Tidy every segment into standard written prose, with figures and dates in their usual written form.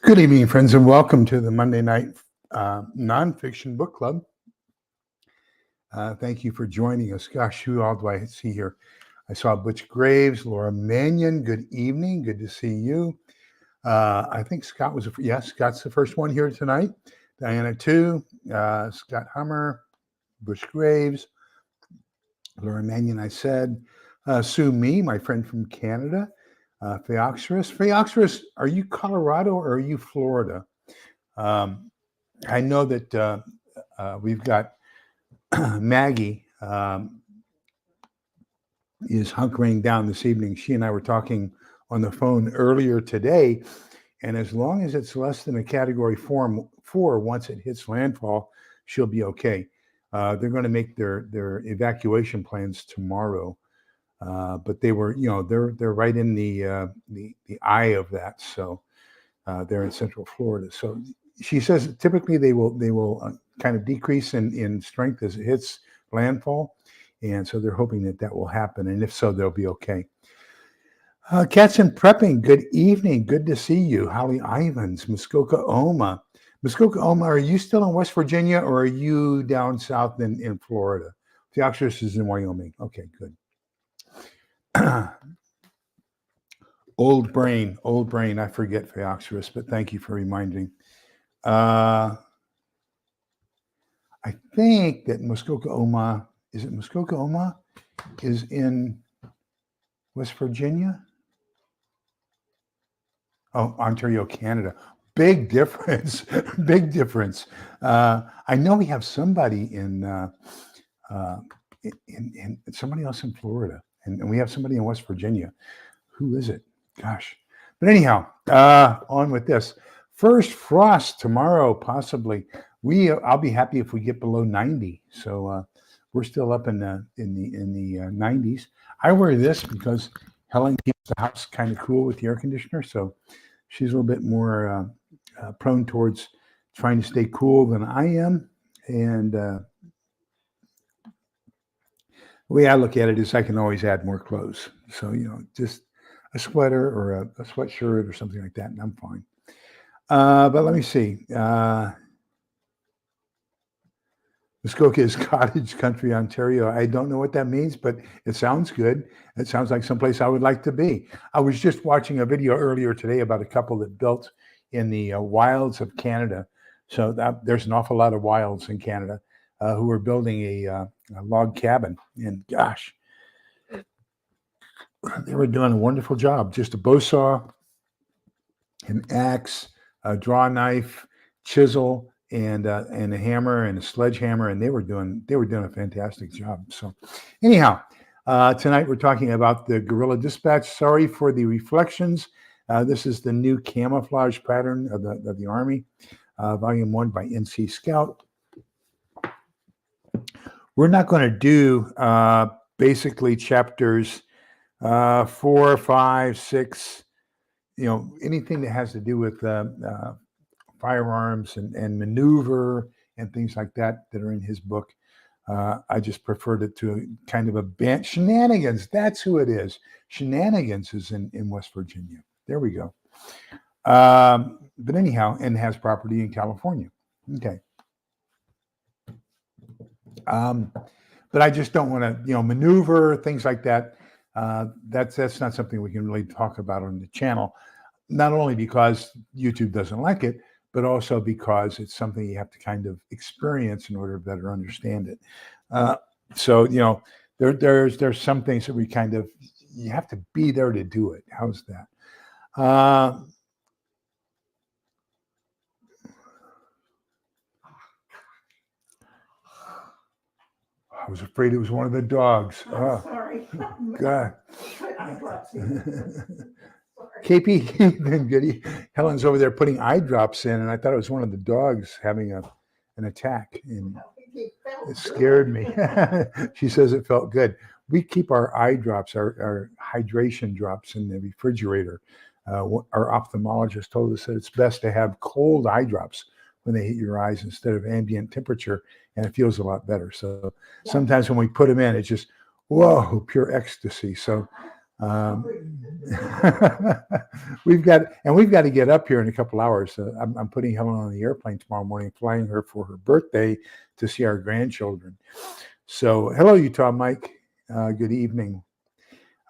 Good evening, friends, and welcome to the Monday Night Nonfiction Book Club. Thank you for joining us. Gosh, who all do I see here? I saw Butch Graves, Laura Mannion. Good evening. Good to see you. I think Scott was, Scott's the first one here tonight. Diana, too. Scott Hummer, Butch Graves, Laura Mannion, I said. Sue Me, my friend from Canada. Theoxerus, are you Colorado or are you Florida? I know that we've got Maggie is hunkering down this evening. She and I were talking on the phone earlier today, and as long as it's less than a Category 4 once it hits landfall, she'll be okay. They're going to make their evacuation plans tomorrow. But they were, they're right in the eye of that. So they're in Central Florida. So she says typically they will kind of decrease in strength as it hits landfall, and so they're hoping that will happen. And if so, they'll be okay. Cats and Prepping. Good evening. Good to see you, Holly Ivans, Muskoka, Oma. Muskoka, Oma, are you still in West Virginia or are you down south in Florida? Theoxerus is in Wyoming. Okay, good. Old brain. I forget Theoxerus, but thank you for reminding. I think that Muskoka, Oma, is it Muskoka, Oma, is in West Virginia? Oh, Ontario, Canada. Big difference. Big difference. I know we have somebody in somebody else in Florida. And we have somebody in West Virginia. Who is it? Gosh. But anyhow, on with this. First frost tomorrow, possibly. I'll be happy if we get below 90. So we're still up in the 90s. I wear this because Helen keeps the house kind of cool with the air conditioner. So she's a little bit more prone towards trying to stay cool than I am. And the way I look at it is I can always add more clothes. So, just a sweater or a sweatshirt or something like that, and I'm fine. But let me see. Muskoka is cottage country, Ontario. I don't know what that means, but it sounds good. It sounds like someplace I would like to be. I was just watching a video earlier today about a couple that built in the wilds of Canada. So there's an awful lot of wilds in Canada who are building a log cabin. And gosh, they were doing a wonderful job. Just a bow saw, an axe, a draw knife, chisel, and a hammer and a sledgehammer, and they were doing a fantastic job. So anyhow, tonight we're talking about the Guerrilla Dispatch. Sorry for the reflections. This is the new camouflage pattern of the Army, Volume 1 by NC Scout. We're not going to do basically chapters 4, 5, 6, anything that has to do with firearms and maneuver and things like that are in his book. I just preferred it to kind of a band. Shenanigans, that's who it is. Shenanigans is in West Virginia. There we go. But anyhow, and has property in California. Okay. But I just don't want to, maneuver, things like that. That's not something we can really talk about on the channel, not only because YouTube doesn't like it, but also because it's something you have to kind of experience in order to better understand it. So, there's some things that you have to be there to do it. How's that? I was afraid it was one of the dogs. Oh, sorry. God. KP, then goody. Helen's over there putting eye drops in, and I thought it was one of the dogs having an attack, and it scared me. She says it felt good. We keep our eye drops, our hydration drops in the refrigerator. Our ophthalmologist told us that it's best to have cold eye drops when they hit your eyes instead of ambient temperature, and it feels a lot better. So sometimes when we put them in, it's just, whoa, pure ecstasy. So Um, we've got to get up here in a couple hours. I'm putting Helen on the airplane tomorrow morning, flying her for her birthday to see our grandchildren. So, hello, Utah, Mike. Good evening.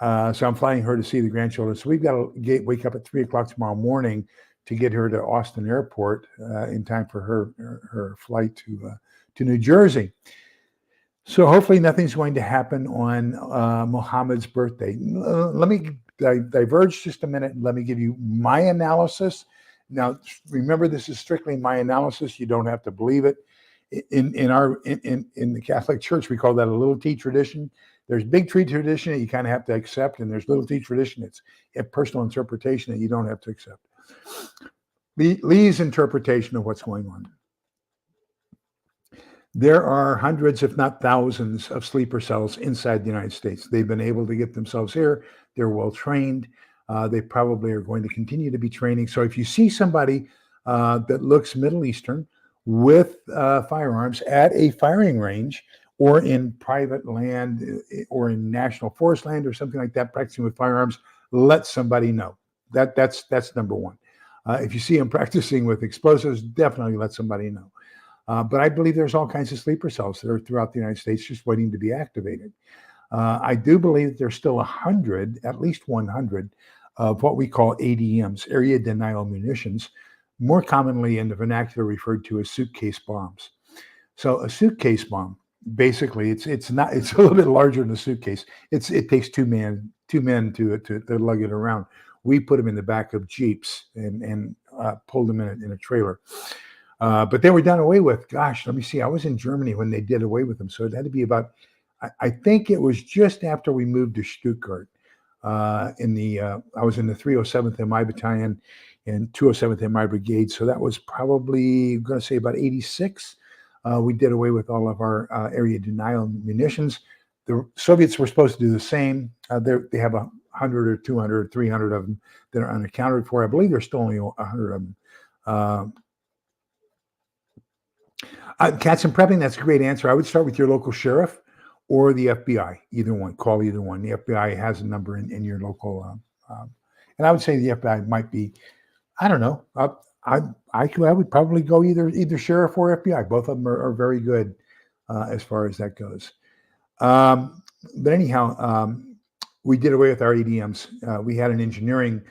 So I'm flying her to see the grandchildren. So we've got to wake up at 3:00 tomorrow morning to get her to Austin Airport in time for her flight to New Jersey. So hopefully nothing's going to happen on Mohammed's birthday. Let me diverge just a minute and let me give you my analysis. Now, remember, this is strictly my analysis. You don't have to believe it. In the Catholic Church, we call that a little T tradition. There's big T tradition that you kind of have to accept, and there's little T tradition. It's a personal interpretation that you don't have to accept. Lee's interpretation of what's going on. There are hundreds, if not thousands, of sleeper cells inside the United States. They've been able to get themselves here. They're well trained. They probably are going to continue to be training. So if you see somebody that looks Middle Eastern with firearms at a firing range or in private land or in national forest land or something like that, practicing with firearms, let somebody know. That's number one. If you see them practicing with explosives, definitely let somebody know. But I believe there's all kinds of sleeper cells that are throughout the United States just waiting to be activated. I do believe that there's still 100, at least 100, of what we call ADMs, area denial munitions, more commonly in the vernacular referred to as suitcase bombs. So a suitcase bomb, basically, it's a little bit larger than a suitcase. It takes two men to lug it around. We put them in the back of Jeeps and pulled them in a trailer. But they were done away with. Gosh, let me see. I was in Germany when they did away with them. So it had to be about, I think it was just after we moved to Stuttgart. I was in the 307th MI Battalion and 207th MI Brigade. So that was probably, I'm going to say about 86. We did away with all of our area denial munitions. The Soviets were supposed to do the same. They have 100 or 200 or 300 of them that are unaccounted for. I believe there's still only 100 of them. Cats and prepping, that's a great answer. I would start with your local sheriff or the FBI, either one. Call either one. The FBI has a number in your local, and I would say the FBI might be, I don't know. I would probably go either sheriff or FBI. Both of them are very good as far as that goes. But anyhow, we did away with our ADMs. We had an engineering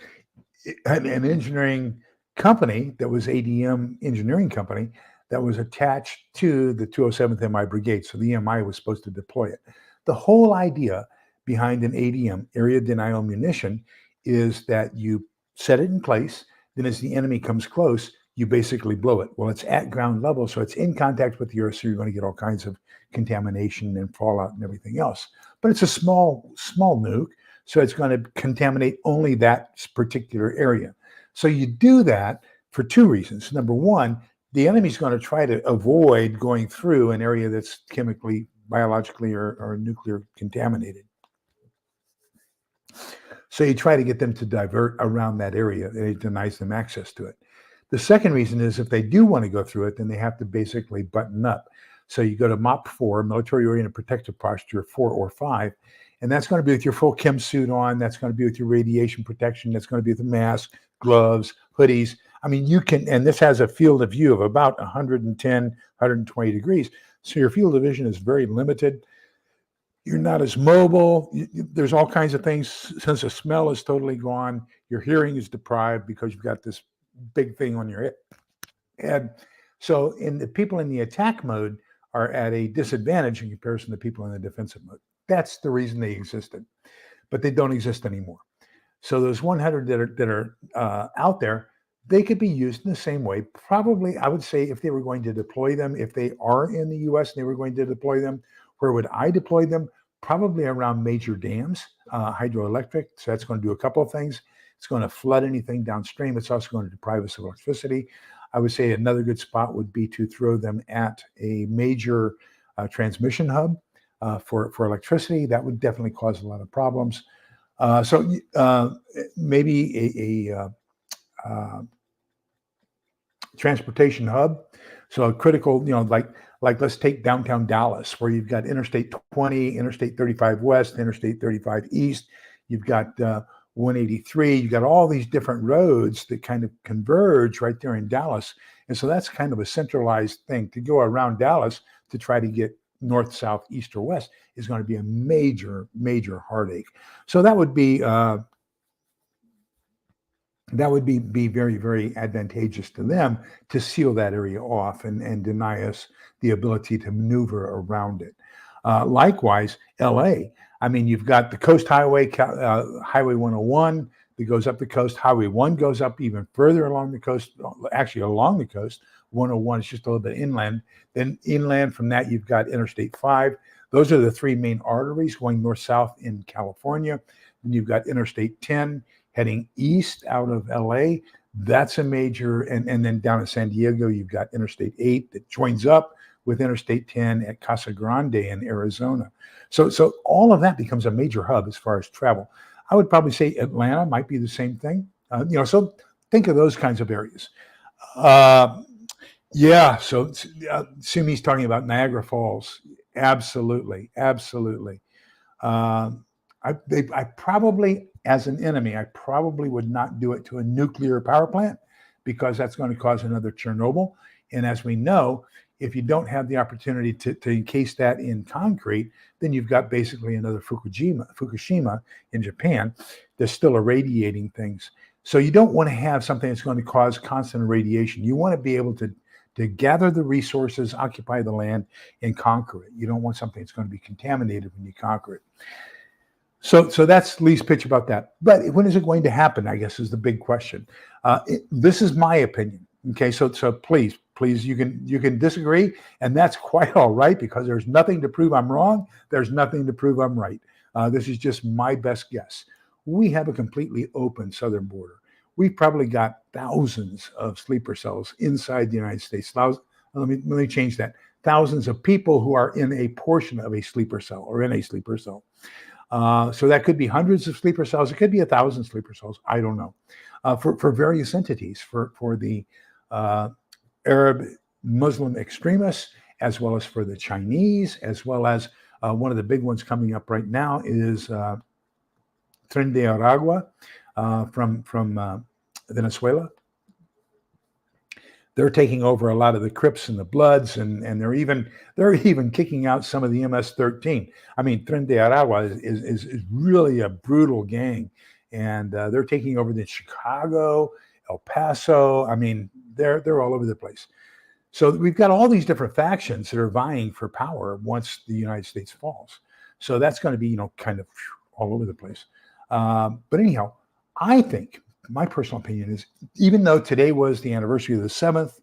company that was ADM engineering company that was attached to the 207th MI Brigade. So the MI was supposed to deploy it. The whole idea behind an ADM, area denial munition, is that you set it in place, then as the enemy comes close, you basically blow it. Well, it's at ground level, so it's in contact with the earth, so you're going to get all kinds of contamination and fallout and everything else. But it's a small nuke, so it's going to contaminate only that particular area. So you do that for two reasons. Number one, the enemy's going to try to avoid going through an area that's chemically, biologically, or nuclear contaminated. So you try to get them to divert around that area, and it denies them access to it. The second reason is if they do want to go through it, then they have to basically button up. So you go to MOP 4, Military-Oriented Protective Posture 4 or 5, and that's going to be with your full chem suit on. That's going to be with your radiation protection. That's going to be with the mask, gloves, hoodies. I mean, you can, and this has a field of view of about 110, 120 degrees. So your field of vision is very limited. You're not as mobile. There's all kinds of things. Since the smell is totally gone, your hearing is deprived because you've got this big thing on your head. So the people in the attack mode are at a disadvantage in comparison to people in the defensive mode. That's the reason they existed, but they don't exist anymore. So those 100 that are out there, they could be used in the same way. Probably, I would say, if they were going to deploy them, if they are in the U.S. and they were going to deploy them, where would I deploy them? Probably around major dams, hydroelectric. So that's going to do a couple of things. It's going to flood anything downstream. It's also going to deprive us of electricity. I would say another good spot would be to throw them at a major transmission hub for electricity. That would definitely cause a lot of problems. So maybe a transportation hub. So a critical, like let's take downtown Dallas, where you've got Interstate 20, Interstate 35 West, Interstate 35 East. you've got 183, you've got all these different roads that kind of converge right there in Dallas. And so that's kind of a centralized thing. To go around Dallas to try to get north, south, east, or west is going to be a major, major heartache. So that would be very, very advantageous to them to seal that area off and deny us the ability to maneuver around it. Likewise, LA. I mean, you've got the Coast Highway, Highway 101 that goes up the coast. Highway 1 goes up even further along the coast, actually along the coast. 101 is just a little bit inland. Then inland from that, you've got Interstate 5. Those are the three main arteries going north-south in California. Then you've got Interstate 10 heading east out of LA. That's a major, and then down in San Diego, you've got Interstate 8 that joins up with Interstate 10 at Casa Grande in Arizona. So all of that becomes a major hub as far as travel. I would probably say Atlanta might be the same thing. So think of those kinds of areas. Yeah, so Sumi's talking about Niagara Falls. Absolutely. I probably, as an enemy, I probably would not do it to a nuclear power plant because that's going to cause another Chernobyl. And as we know, if you don't have the opportunity to encase that in concrete, then you've got basically another Fukushima in Japan that's still irradiating things. So you don't want to have something that's going to cause constant irradiation. You want to be able to gather the resources, occupy the land, and conquer it. You don't want something that's going to be contaminated when you conquer it. So that's Lee's pitch about that. But when is it going to happen, I guess, is the big question. This is my opinion. Okay, so please, you can disagree, and that's quite all right, because there's nothing to prove I'm wrong. There's nothing to prove I'm right. This is just my best guess. We have a completely open southern border. We've probably got thousands of sleeper cells inside the United States. Let me change that. Thousands of people who are in a portion of a sleeper cell or in a sleeper cell. So that could be hundreds of sleeper cells. It could be 1,000 sleeper cells. I don't know. For various entities, for the Arab Muslim extremists, as well as for the Chinese, as well as one of the big ones coming up right now is Tren de Aragua from Venezuela. They're taking over a lot of the Crips and the Bloods, and they're even kicking out some of the MS-13. I mean, Tren de Aragua is really a brutal gang, and they're taking over the Chicago, El Paso. I mean, they're all over the place. So we've got all these different factions that are vying for power once the United States falls. So that's going to be, kind of all over the place. But anyhow, I think my personal opinion is, even though today was the anniversary of the 7th,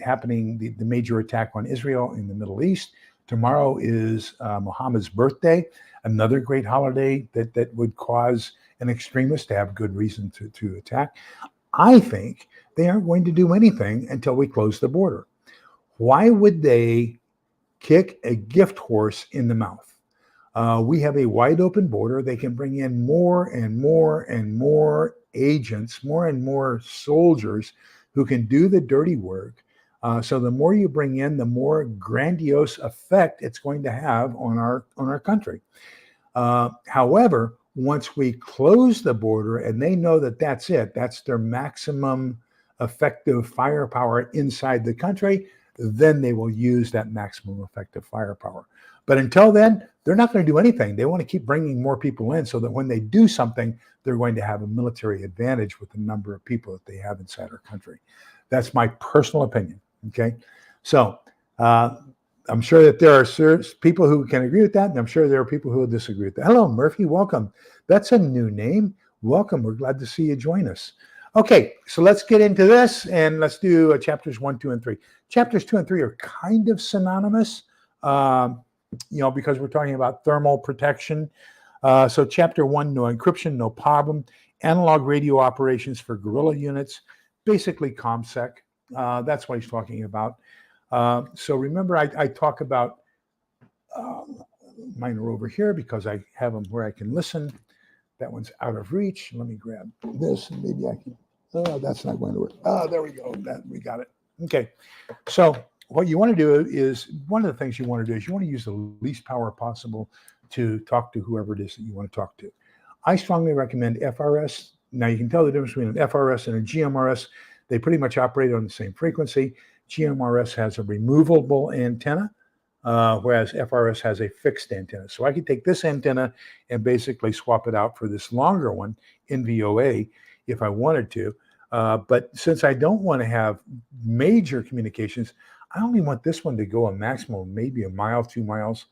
happening, the major attack on Israel in the Middle East, tomorrow is Muhammad's birthday, another great holiday that would cause an extremist to have good reason to attack. I think they aren't going to do anything until we close the border. Why would they kick a gift horse in the mouth? We have a wide open border. They can bring in more and more and more agents, more and more soldiers who can do the dirty work. So the more you bring in, the more grandiose effect it's going to have on our country. However, once we close the border and they know that that's it, that's their maximum effective firepower inside the country, then they will use that maximum effective firepower. But until then, they're not going to do anything. They want to keep bringing more people in so that when they do something, they're going to have a military advantage with the number of people that they have inside our country. That's my personal opinion. Okay. So I'm sure that there are people who can agree with that, and I'm sure there are people who will disagree with that. Hello, Murphy. Welcome. That's a new name. Welcome. We're glad to see you join us. Okay, so let's get into this, and let's do chapters 1, 2, and 3. Chapters 2 and 3 are kind of synonymous, because we're talking about thermal protection. So chapter 1, no encryption, no problem. Analog radio operations for guerrilla units, basically ComSec. That's what he's talking about. So remember, I talk about, mine are over here because I have them where I can listen. That one's out of reach. Let me grab this and maybe I can, that's not going to work. There we go. We got it. Okay. So what you want to do is, one of the things you want to do is you want to use the least power possible to talk to whoever it is that you want to talk to. I strongly recommend FRS. Now you can tell the difference between an FRS and a GMRS. They pretty much operate on the same frequency. GMRS has a removable antenna, whereas FRS has a fixed antenna. So I could take this antenna and basically swap it out for this longer one, NVOA, if I wanted to. But since I don't want to have major communications, I only want this one to go a maximum, maybe a mile, 2 miles,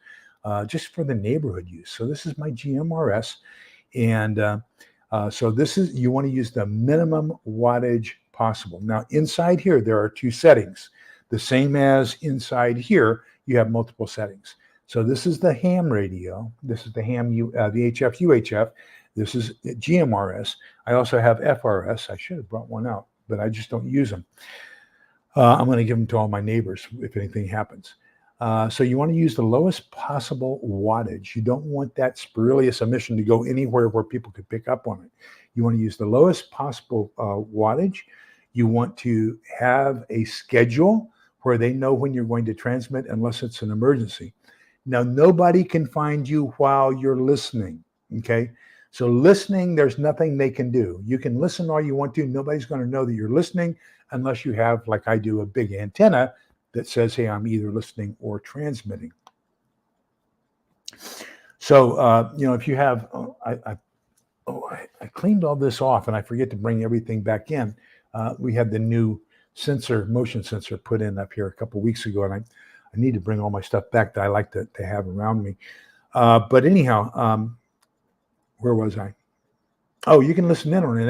just for the neighborhood use. So this is my GMRS. And so this is, you want to use the minimum wattage possible. Now inside here, there are 2 settings. The same as inside here, you have multiple settings. So this is the ham radio. This is the ham, VHF, UHF. This is GMRS. I also have FRS. I should have brought one out, but I just don't use them. I'm going to give them to all my neighbors if anything happens. So you want to use the lowest possible wattage. You don't want that spurious emission to go anywhere where people could pick up on it. You want to use the lowest possible wattage. You want to have a schedule where they know when you're going to transmit unless it's an emergency. Now, nobody can find you while you're listening, okay? So listening, there's nothing they can do. You can listen all you want to. Nobody's going to know that you're listening unless you have, like I do, a big antenna that says, hey, I'm either listening or transmitting. So, if you have, I cleaned all this off and I forget to bring everything back in. We had the new sensor, motion sensor put in up here a couple of weeks ago, and I need to bring all my stuff back that I like to have around me. But anyhow, where was I? Oh, you can listen in on an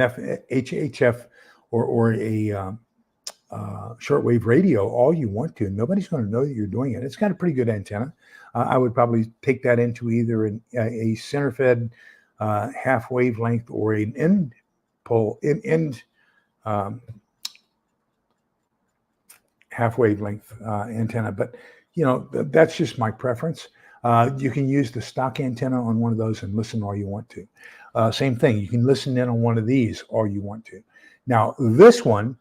HHF or a shortwave radio all you want to. Nobody's going to know that you're doing it. It's got a pretty good antenna. I would probably take that into either a center-fed half wavelength or an end half wavelength antenna. But that's just my preference. You can use the stock antenna on one of those and listen all you want to. Same thing. You can listen in on one of these all you want to. Now, this one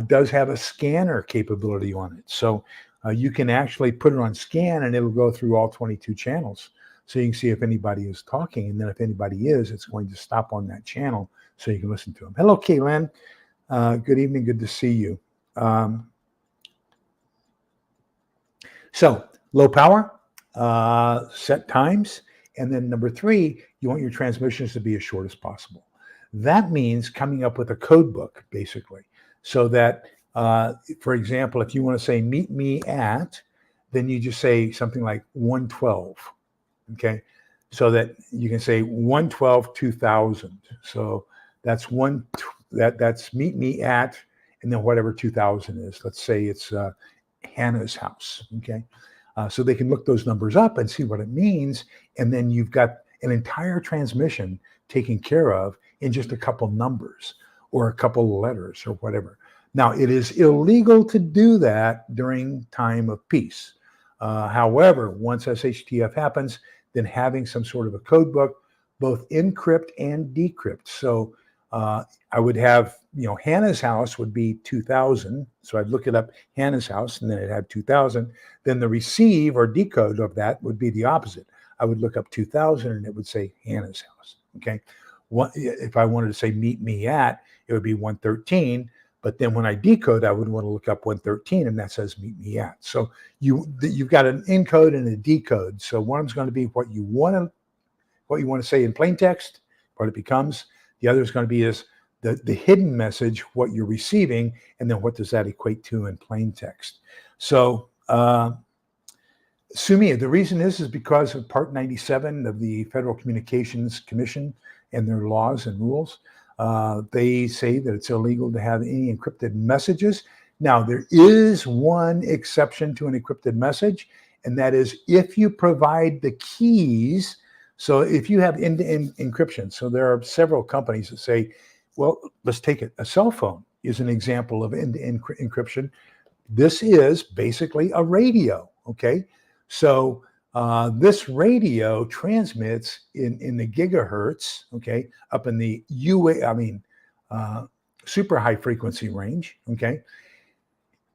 does have a scanner capability on it. So you can actually put it on scan and it'll go through all 22 channels. So you can see if anybody is talking. And then if anybody is, it's going to stop on that channel so you can listen to them. Hello, Kaylin. Good evening. Good to see you. So low power, set times. And then number 3, you want your transmissions to be as short as possible. That means coming up with a code book, basically. So that, for example, if you want to say meet me at, then you just say something like 112, okay? So that you can say 112-2000. So that's that's meet me at, and then whatever 2000 is. Let's say it's Hannah's house, okay? So they can look those numbers up and see what it means, and then you've got an entire transmission taken care of in just a couple numbers or a couple letters or whatever. Now, it is illegal to do that during time of peace. However, once SHTF happens, then having some sort of a code book, both encrypt and decrypt. So I would have, Hannah's house would be 2000. So I'd look it up, Hannah's house, and then it had 2000. Then the receive or decode of that would be the opposite. I would look up 2000 and it would say Hannah's house. Okay. If I wanted to say meet me at, it would be 113. But then when I decode, I would want to look up 113 and that says meet me at. So you've got an encode and a decode. So one is going to be what you want to say in plain text, what it becomes. The other is going to be is the hidden message, what you're receiving, and then what does that equate to in plain text. So sue me. The reason is because of Part 97 of the Federal Communications Commission and their laws and rules. They say that it's illegal to have any encrypted messages. Now, there is one exception to an encrypted message, and that is if you provide the keys. So if you have end-to-end encryption, so there are several companies that say, well, let's take it. A cell phone is an example of end-to-end encryption. This is basically a radio, okay? So this radio transmits in the gigahertz, okay, up in the super high frequency range, okay?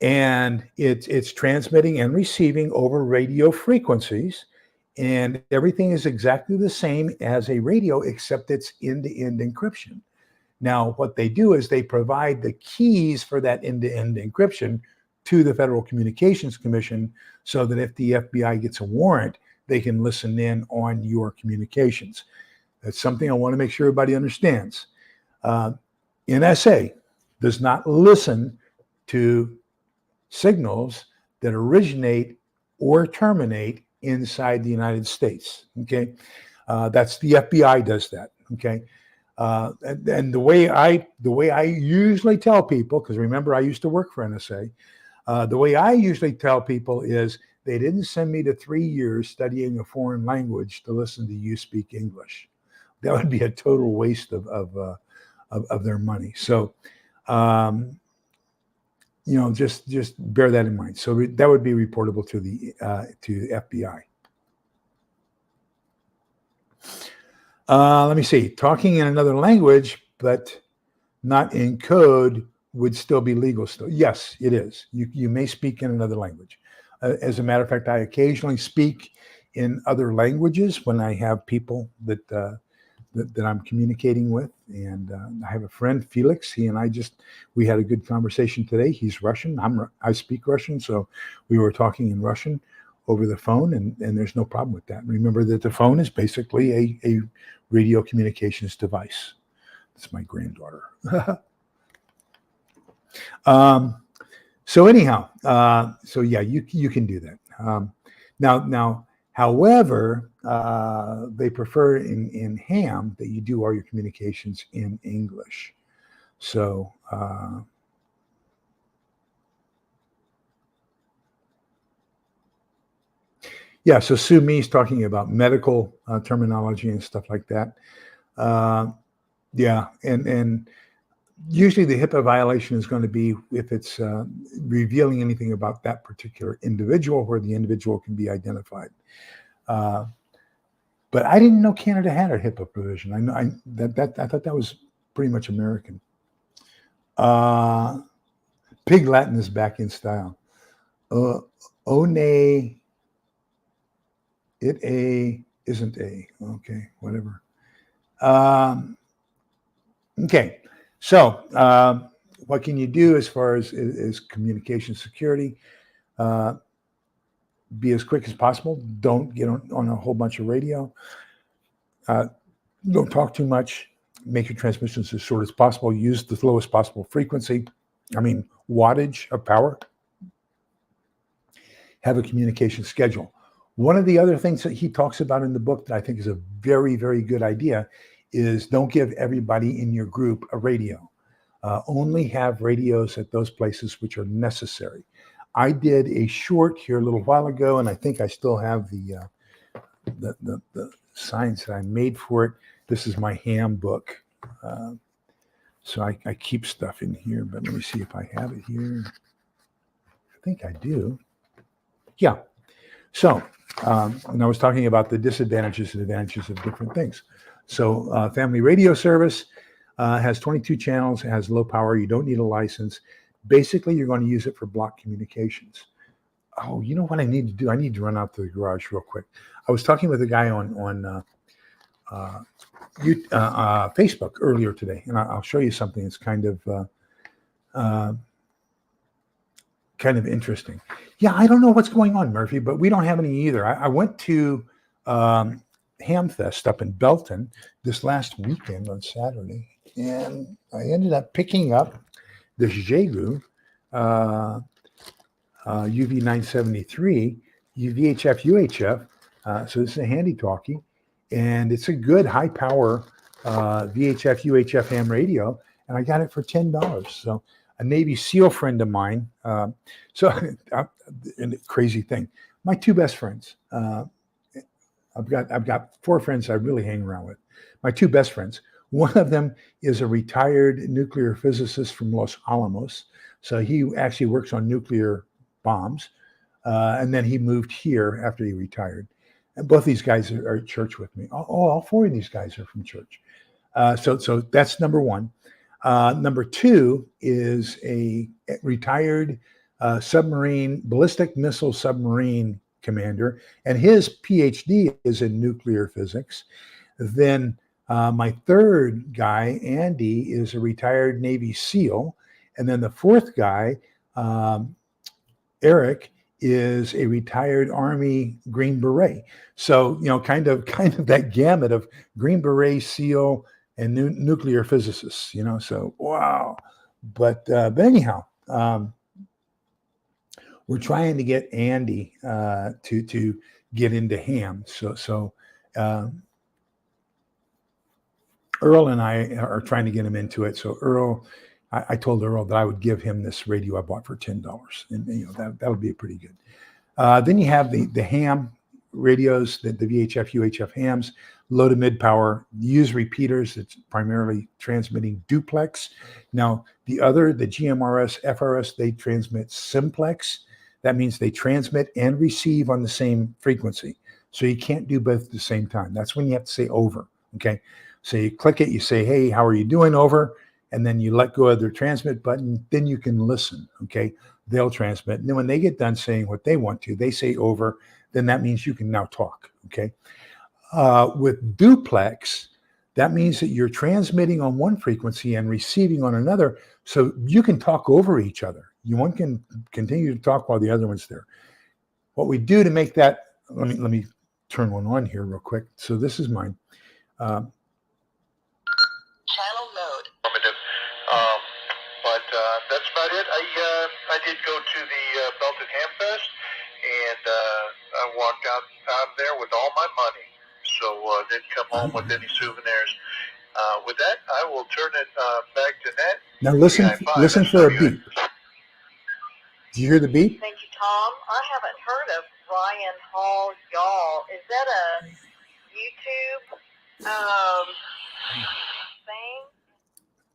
And it's transmitting and receiving over radio frequencies. And everything is exactly the same as a radio, except it's end-to-end encryption. Now, what they do is they provide the keys for that end-to-end encryption to the Federal Communications Commission so that if the FBI gets a warrant, they can listen in on your communications. That's something I want to make sure everybody understands. NSA does not listen to signals that originate or terminate inside the United States. Okay, that's the FBI does that. Okay, and the way I usually tell people, because remember I used to work for NSA, the way I usually tell people is they didn't send me to 3 years studying a foreign language to listen to you speak English. That would be a total waste of their money. So, just bear that in mind. So that would be reportable to the FBI. Let me see. Talking in another language, but not in code, would still be legal. Still, yes, it is. You may speak in another language. As a matter of fact, I occasionally speak in other languages when I have people that I'm communicating with. And I have a friend, Felix. He and we had a good conversation today. He's Russian. I speak Russian, so we were talking in Russian over the phone, and there's no problem with that. Remember that the phone is basically a radio communications device. That's my granddaughter. So anyhow, so yeah, you can do that. Now, however, they prefer in ham that you do all your communications in English. So, yeah, so Sue Me is talking about medical terminology and stuff like that. Yeah, and usually the HIPAA violation is going to be if it's revealing anything about that particular individual where the individual can be identified. But I didn't know Canada had a HIPAA provision. I thought that was pretty much American. Pig Latin is back in style. One, it isn't a. Okay, whatever. Okay, so what can you do as far as communication security? Be as quick as possible. Don't get on a whole bunch of radio. Don't talk too much. Make your transmissions as short as possible. Use the lowest possible frequency. Wattage of power. Have a communication schedule. One of the other things that he talks about in the book that I think is a very, very good idea is don't give everybody in your group a radio. Only have radios at those places which are necessary. I did a short here a little while ago, and I think I still have the signs that I made for it. This is my ham book. So I keep stuff in here, but let me see if I have it here. I think I do. Yeah. So, and I was talking about the disadvantages and advantages of different things. So family radio service has 22 channels, it has low power, you don't need a license. Basically, you're going to use it for block communications. Oh, you know what I need to do? I need to run out to the garage real quick. I was talking with a guy on Facebook earlier today, and I'll show you something that's kind of interesting. Yeah, I don't know what's going on, Murphy, but we don't have any either. I went to Hamfest up in Belton this last weekend on Saturday, and I ended up picking up this Jager UV973 VHF UHF. So this is a handy talkie, and it's a good high power VHF UHF ham radio, and I got it for $10. So a Navy SEAL friend of mine. So a crazy thing. My two best friends. I've got four friends I really hang around with. My two best friends. One of them is a retired nuclear physicist from Los Alamos. So he actually works on nuclear bombs. And then he moved here after he retired. And both these guys are at church with me. All four of these guys are from church. So that's number one. Number two is a retired ballistic missile submarine commander, and his PhD is in nuclear physics. Then my third guy, Andy, is a retired Navy SEAL. And then the fourth guy, Eric, is a retired Army Green Beret. So, kind of that gamut of Green Beret, SEAL, and nuclear physicists, so wow. But anyhow, we're trying to get Andy to get into ham. So Earl and I are trying to get him into it. So Earl, I told Earl that I would give him this radio I bought for $10, and that would be pretty good. Then you have the ham radios, the VHF, UHF hams, low to mid power, use repeaters. It's primarily transmitting duplex. Now the GMRS, FRS, they transmit simplex. That means they transmit and receive on the same frequency. So you can't do both at the same time. That's when you have to say over. Okay. So you click it, you say, hey, how are you doing, over? And then you let go of their transmit button. Then you can listen. Okay. They'll transmit. And then when they get done saying what they want to, they say over. Then that means you can now talk. Okay. With duplex, that means that you're transmitting on one frequency and receiving on another. So you can talk over each other. One can continue to talk while the other one's there. What we do to make that, let me turn one on here real quick. So this is mine. Channel mode. But that's about it. I did go to the Belted Ham Fest, and I walked out there with all my money. So didn't come home with any souvenirs. With that, I will turn it back to Ned. Now listen for a beep. Did you hear the beep? Thank you, Tom. I haven't heard of Ryan Hall Y'all. Is that a YouTube thing?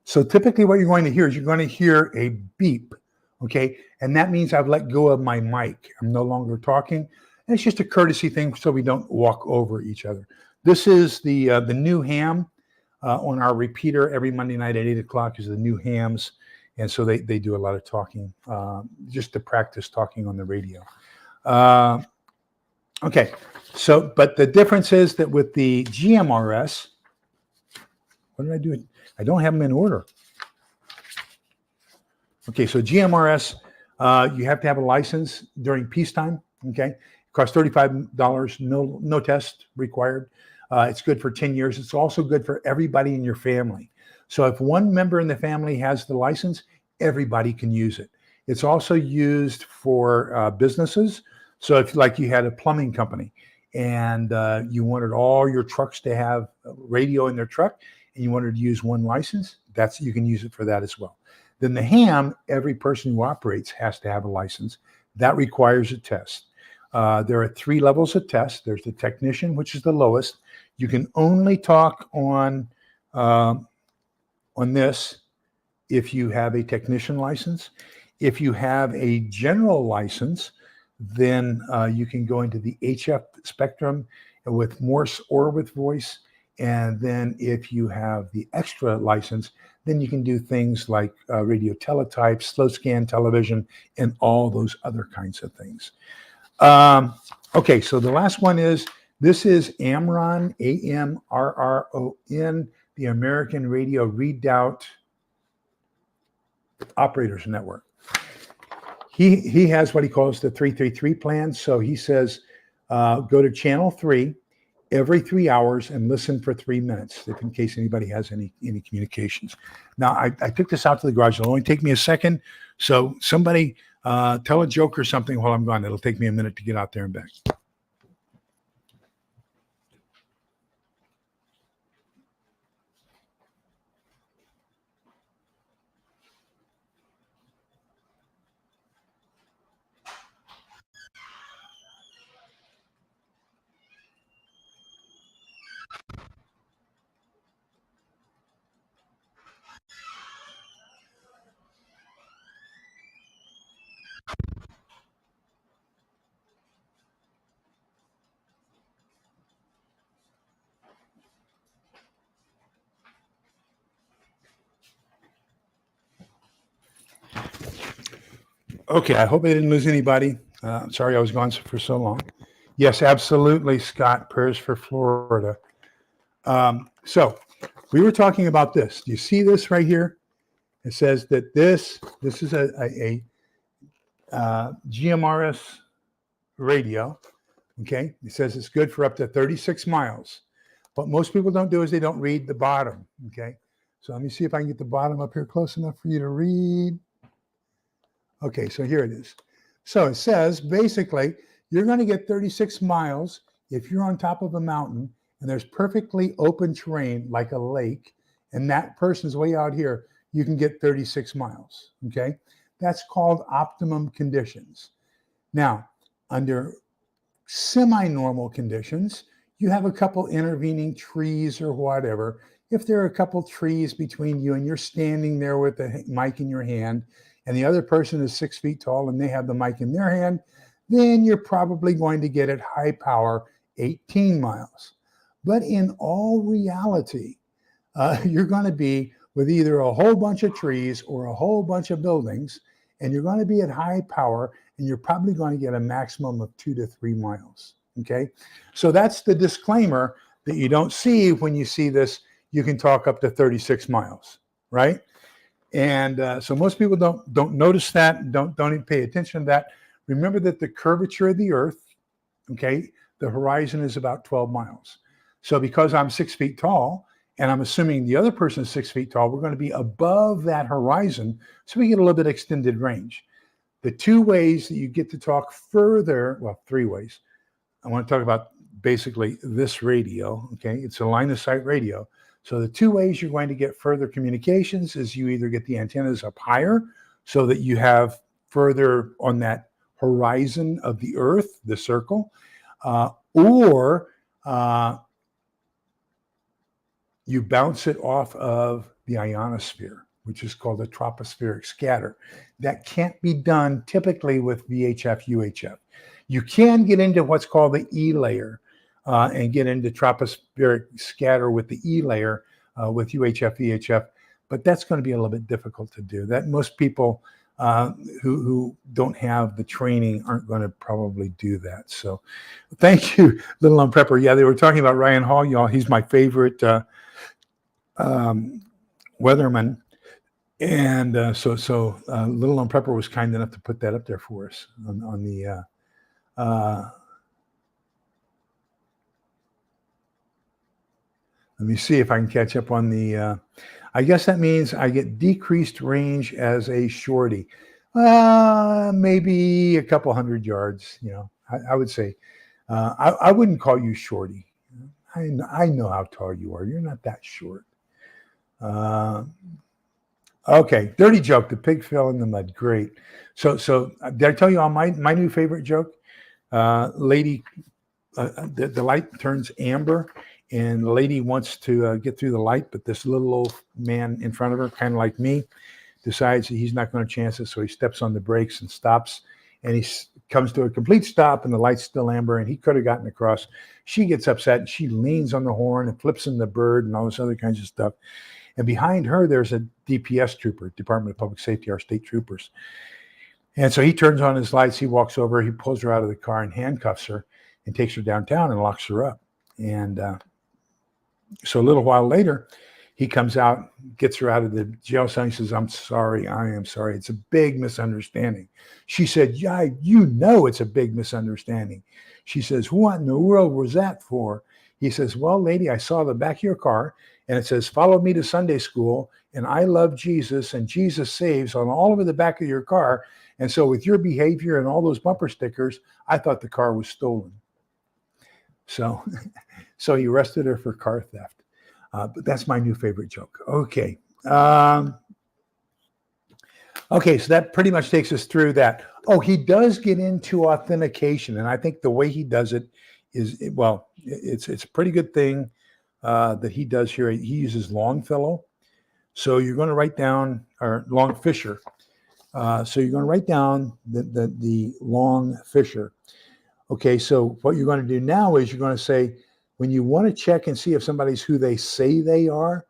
So typically what you're going to hear is you're going to hear a beep, okay? And that means I've let go of my mic. I'm no longer talking. And it's just a courtesy thing so we don't walk over each other. This is the new ham on our repeater every Monday night at 8 o'clock is the new hams. And so they do a lot of talking, just to practice talking on the radio. Okay, so, but the difference is that with the GMRS, what did I do? I don't have them in order. Okay, so GMRS, you have to have a license during peacetime, okay? It costs $35, no test required. It's good for 10 years. It's also good for everybody in your family. So if one member in the family has the license, everybody can use it. It's also used for businesses. So if like you had a plumbing company and you wanted all your trucks to have a radio in their truck and you wanted to use one license, you can use it for that as well. Then the ham, every person who operates has to have a license. That requires a test. There are 3 levels of test. There's the technician, which is the lowest. You can only talk on this if you have a technician license. If you have a general license, then you can go into the HF spectrum with Morse or with voice. And then if you have the extra license, then you can do things like radio teletype, slow scan television, and all those other kinds of things. Okay, so the last one this is Amron, AMRRON, the American Radio Redoubt Operators Network. He has what he calls the 333 plan. So he says, go to channel 3 every 3 hours and listen for 3 minutes, if in case anybody has any communications. Now, I took this out to the garage. It'll only take me a second. So somebody tell a joke or something while I'm gone. It'll take me a minute to get out there and back. Okay, I hope I didn't lose anybody. Sorry I was gone for so long. Yes, absolutely, Scott. Prayers for Florida. So we were talking about this. Do you see this right here? It says that this is a GMRS radio. Okay, it says it's good for up to 36 miles. What most people don't do is they don't read the bottom. Okay, so let me see if I can get the bottom up here close enough for you to read. Okay, so here it is. So it says basically you're going to get 36 miles if you're on top of a mountain and there's perfectly open terrain like a lake, and that person's way out here, you can get 36 miles. Okay, that's called optimum conditions. Now, under semi-normal conditions, you have a couple intervening trees or whatever. If there are a couple trees between you and you're standing there with the mic in your hand and the other person is 6 feet tall and they have the mic in their hand, then you're probably going to get at high power 18 miles. But in all reality, you're going to be with either a whole bunch of trees or a whole bunch of buildings, and you're going to be at high power, and you're probably going to get a maximum of 2 to 3 miles. Okay, so that's the disclaimer that you don't see when you see this. You can talk up to 36 miles, right? And so most people don't notice that, don't even pay attention to that. Remember that the curvature of the Earth, okay, the horizon is about 12 miles. So because I'm 6 feet tall, and I'm assuming the other person is 6 feet tall, we're going to be above that horizon, so we get a little bit extended range. The two ways that you get to talk further, well, three ways. I want to talk about basically this radio, okay? It's a line of sight radio. So the two ways you're going to get further communications is you either get the antennas up higher so that you have further on that horizon of the Earth, the circle, or you bounce it off of the ionosphere, which is called a tropospheric scatter. That can't be done typically with VHF, UHF. You can get into what's called the E layer and get into tropospheric scatter with the E layer with UHF, VHF, but that's going to be a little bit difficult to do. That most people who don't have the training aren't going to probably do that. So thank you, Little on Prepper. Yeah, they were talking about Ryan Hall, y'all. He's my favorite weatherman. And so Little on Prepper was kind enough to put that up there for us on the let me see if I can catch up on the I guess that means I get decreased range as a shorty. Maybe a couple 100 yards, you know. I would say I wouldn't call you shorty. I know how tall you are. You're not that short. Okay, dirty joke. The pig fell in the mud. Great. So did I tell you on my new favorite joke? Lady, the light turns amber, and the lady wants to get through the light, but this little old man in front of her, kind of like me, decides that he's not going to chance it, so he steps on the brakes and stops, and he comes to a complete stop, and the light's still amber, and he could have gotten across. She gets upset, and she leans on the horn and flips in the bird and all this other kinds of stuff. And behind her, there's a DPS trooper, Department of Public Safety, our state troopers. And so he turns on his lights, he walks over, he pulls her out of the car and handcuffs her and takes her downtown and locks her up. And so a little while later, he comes out, gets her out of the jail cell. He says, I'm sorry, I am sorry. It's a big misunderstanding. She said, yeah, you know it's a big misunderstanding. She says, what in the world was that for? He says, well, lady, I saw the back of your car, and it says, follow me to Sunday school, and I love Jesus, and Jesus saves on all over the back of your car. And so with your behavior and all those bumper stickers, I thought the car was stolen. So he arrested her for car theft. But that's my new favorite joke. Okay. Okay, so that pretty much takes us through that. Oh, he does get into authentication, and I think the way he does it is, well, it's a pretty good thing that he does here. He uses Longfellow. So you're going to write down, or Long Fisher. So you're going to write down the Long Fisher. Okay, so what you're going to do now is you're going to say, when you want to check and see if somebody's who they say they are,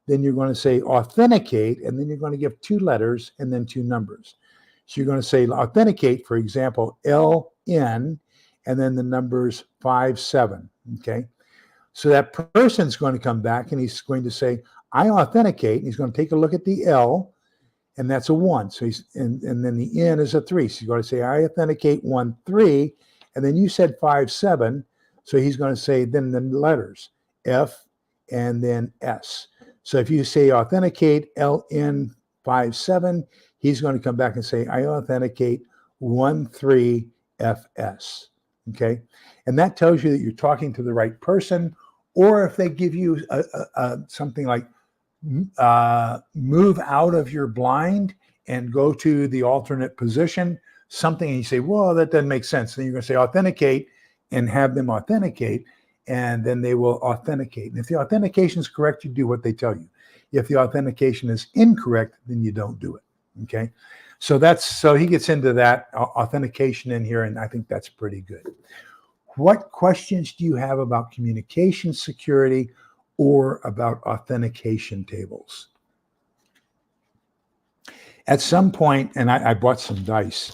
then you're going to say authenticate, and then you're going to give 2 letters and then 2 numbers. So you're going to say authenticate, for example, LN, and then the numbers 5, 7. Okay. So that person's going to come back and he's going to say, I authenticate. And he's going to take a look at the L, and that's a 1. So and then the N is a 3. So he's going to say, I authenticate 1, 3. And then you said 5, 7. So he's going to say then the letters F and then S. So if you say authenticate LN 5, 7, he's going to come back and say, I authenticate 1, 3 FS. Okay. And that tells you that you're talking to the right person. Or if they give you something like move out of your blind and go to the alternate position, something, and you say, well, that doesn't make sense. Then you're going to say authenticate and have them authenticate, and then they will authenticate. And if the authentication is correct, you do what they tell you. If the authentication is incorrect, then you don't do it. Okay. So he gets into that authentication in here, and I think that's pretty good. What questions do you have about communication security or about authentication tables? At some point, and I bought some dice,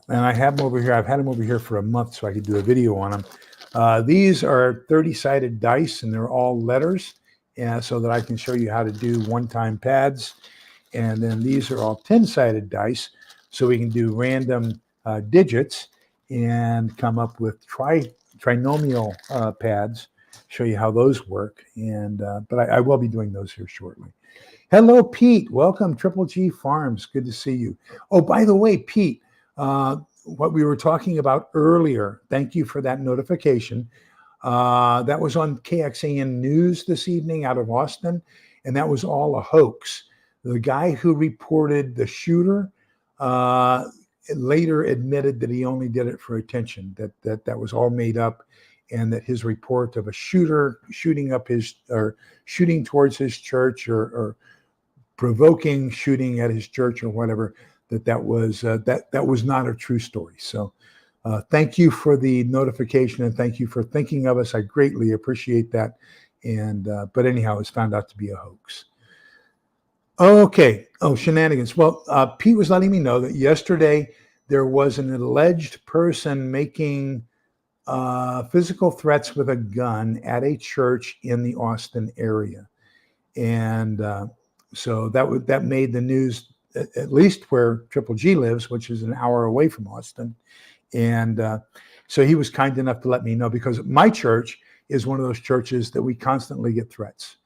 and I have them over here. I've had them over here for a month so I could do a video on them. These are 30-sided dice, and they're all letters, so that I can show you how to do one-time pads. And then these are all 10-sided dice, so we can do random digits and come up with trinomial pads, show you how those work. And but I will be doing those here shortly. Hello, Pete. Welcome, Triple G Farms. Good to see you. Oh, by the way, Pete, what we were talking about earlier, thank you for that notification. That was on KXAN News this evening out of Austin, and that was all a hoax. The guy who reported the shooter later admitted that he only did it for attention, that was all made up, and that his report of a shooter shooting towards his church or provoking shooting at his church or whatever, that was not a true story. So thank you for the notification, and thank you for thinking of us. I greatly appreciate that. And but anyhow, it's found out to be a hoax. Okay. Oh, shenanigans. Well, Pete was letting me know that yesterday there was an alleged person making physical threats with a gun at a church in the Austin area. And so that made the news, at least where Triple G lives, which is an hour away from Austin. And so he was kind enough to let me know, because my church is one of those churches that we constantly get threats.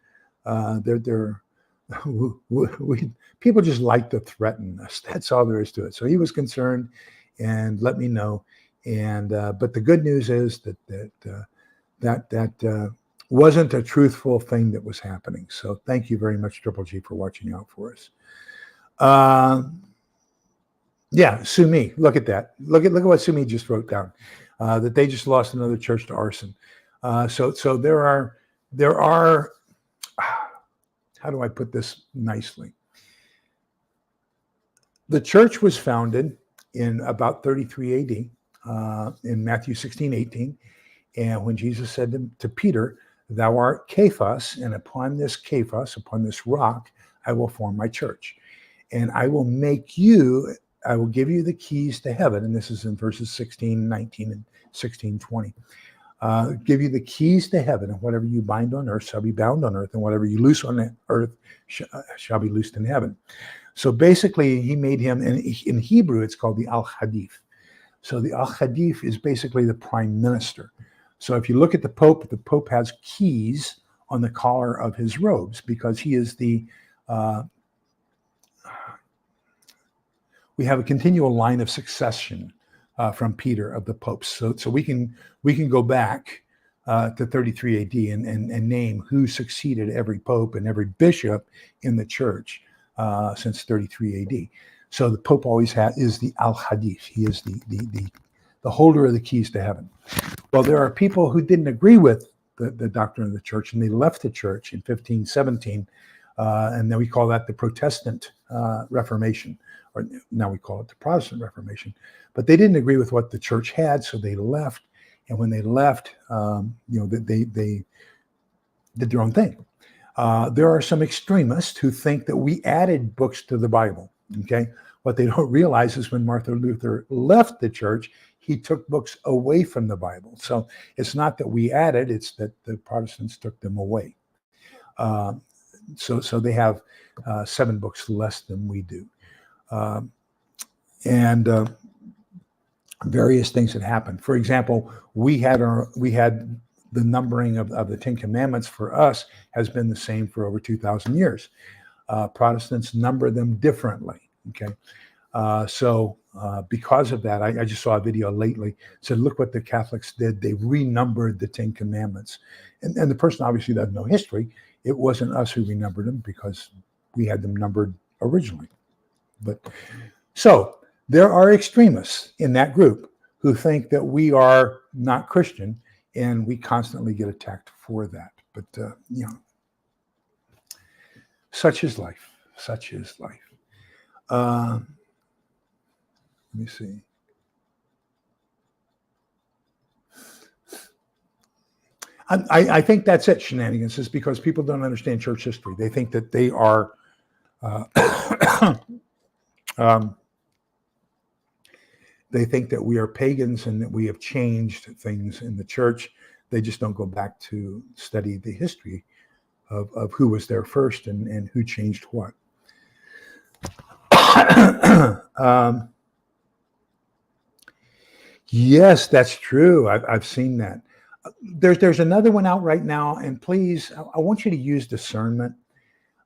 People just like to threaten us. That's all there is to it. So he was concerned and let me know. And but the good news is that wasn't a truthful thing that was happening. So thank you very much, Triple G, for watching out for us. Yeah, sue me. Look at that. Look at what Sue me just wrote down. That they just lost another church to arson. So there are. How do I put this nicely? The church was founded in about 33 AD, in Matthew 16:18. And when Jesus said to Peter, thou art Cephas, and upon this Cephas, upon this rock, I will form my church. And I will give you the keys to heaven. And this is in verses 16, 19, and 16, 20. Give you the keys to heaven, and whatever you bind on earth shall be bound on earth, and whatever you loose on earth shall be loosed in heaven. So basically, he made him, in Hebrew, it's called the Al-Hadith. So the Al-Hadith is basically the prime minister. So if you look at the Pope has keys on the collar of his robes, because he is we have a continual line of succession from Peter of the popes. So we can go back to 33 AD and name who succeeded every pope and every bishop in the church since 33 AD. So the Pope always is the Al-Hadith. He is the holder of the keys to heaven. Well, there are people who didn't agree with the doctrine of the church, and they left the church in 1517, and then we call that the Protestant Reformation, or now we call it the Protestant Reformation. But they didn't agree with what the church had, so they left. And when they left, they did their own thing. There are some extremists who think that we added books to the Bible. Okay, what they don't realize is when Martin Luther left the church, he took books away from the Bible. So it's not that we added, it's that the Protestants took them away. So they have 7 books less than we do. And various things that happened. For example, we had the numbering of the 10 Commandments for us has been the same for over 2,000 years. Protestants number them differently. Okay. So because of that, I just saw a video lately, said, look what the Catholics did. They renumbered the 10 Commandments. And the person obviously doesn't know history. It wasn't us who renumbered them because we had them numbered originally. But so there are extremists in that group who think that we are not Christian, and we constantly get attacked for that. But, such is life. Such is life. Let me see. I think that's it, shenanigans, is because people don't understand church history. They think that they are they think that we are pagans and that we have changed things in the church. They just don't go back to study the history of who was there first and who changed what. Yes, that's true. I've seen that. There's another one out right now, and please, I want you to use discernment.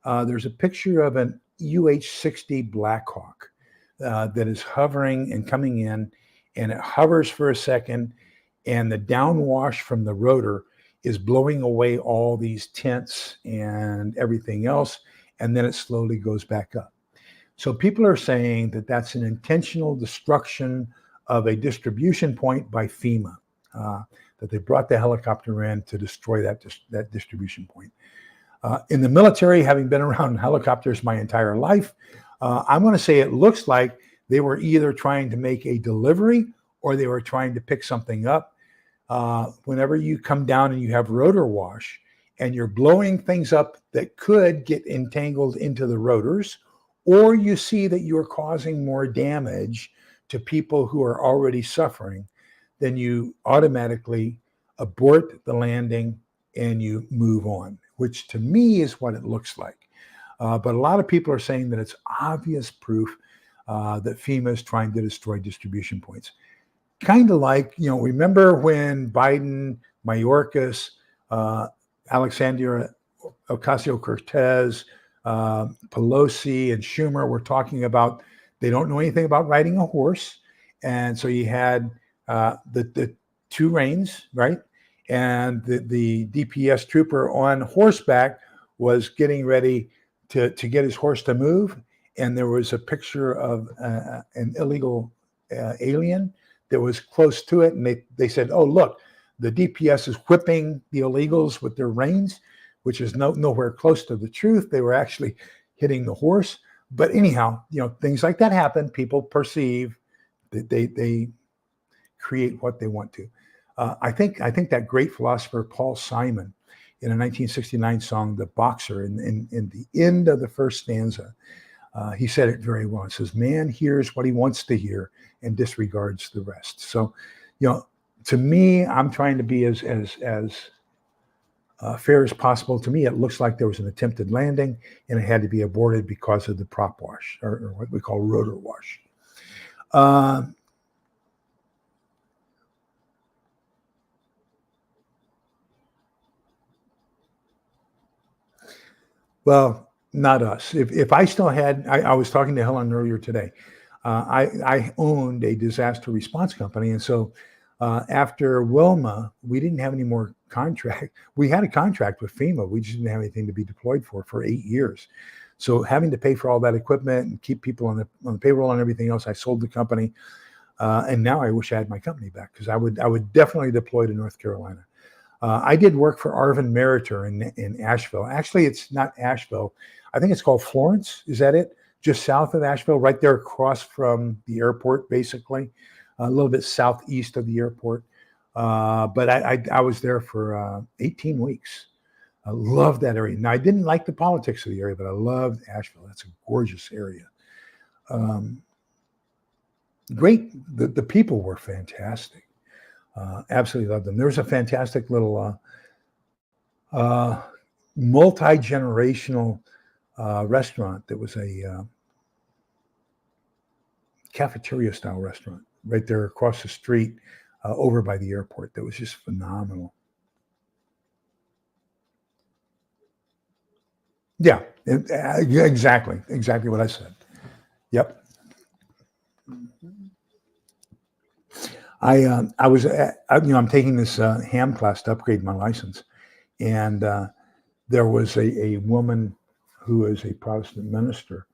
There's a picture of an UH-60 Blackhawk that is hovering and coming in, and it hovers for a second, and the downwash from the rotor is blowing away all these tents and everything else, and then it slowly goes back up. So people are saying that that's an intentional destruction of a distribution point by FEMA, that they brought the helicopter in to destroy that distribution point. In the military, having been around helicopters my entire life, I'm going to say it looks like they were either trying to make a delivery or they were trying to pick something up. Whenever you come down and you have rotor wash and you're blowing things up that could get entangled into the rotors, or you see that you're causing more damage to people who are already suffering, then you automatically abort the landing and you move on, which to me is what it looks like. But a lot of people are saying that it's obvious proof that FEMA is trying to destroy distribution points. Kind of like, remember when Biden, Mayorkas, Alexandria Ocasio-Cortez, Pelosi, and Schumer were talking about they don't know anything about riding a horse. And so you had the 2 reins, right? And the DPS trooper on horseback was getting ready to get his horse to move. And there was a picture of an illegal alien that was close to it. And they said, oh, look, the DPS is whipping the illegals with their reins, which is nowhere close to the truth. They were actually hitting the horse. But anyhow, things like that happen. People perceive that they create what they want to. I think that great philosopher Paul Simon, in a 1969 song, "The Boxer," in the end of the first stanza, he said it very well. It says, "Man hears what he wants to hear and disregards the rest." So, to me, I'm trying to be as fair as possible. To me, it looks like there was an attempted landing and it had to be aborted because of the prop wash, or what we call rotor wash. Well, not us. If I still had, I was talking to Helen earlier today. I owned a disaster response company, and so after Wilma, we didn't have any more contract. We had a contract with FEMA. We just didn't have anything to be deployed for 8 years. So having to pay for all that equipment and keep people on the payroll and everything else, I sold the company, and now I wish I had my company back, because I would definitely deploy to North Carolina. I did work for Arvin Meritor in Asheville. Actually, it's not Asheville. I think it's called Florence. Is that it? Just south of Asheville, right there across from the airport, basically, a little bit southeast of the airport. But I was there for 18 weeks. I loved that area. Now, I didn't like the politics of the area, but I loved Asheville. That's a gorgeous area. great. The people were fantastic. Absolutely loved them. There was a fantastic little multi-generational restaurant that was a cafeteria style restaurant right there across the street over by the airport. That was just phenomenal. Yeah, exactly what I said. Yep. I was I'm taking this ham class to upgrade my license, and there was a woman who is a Protestant minister,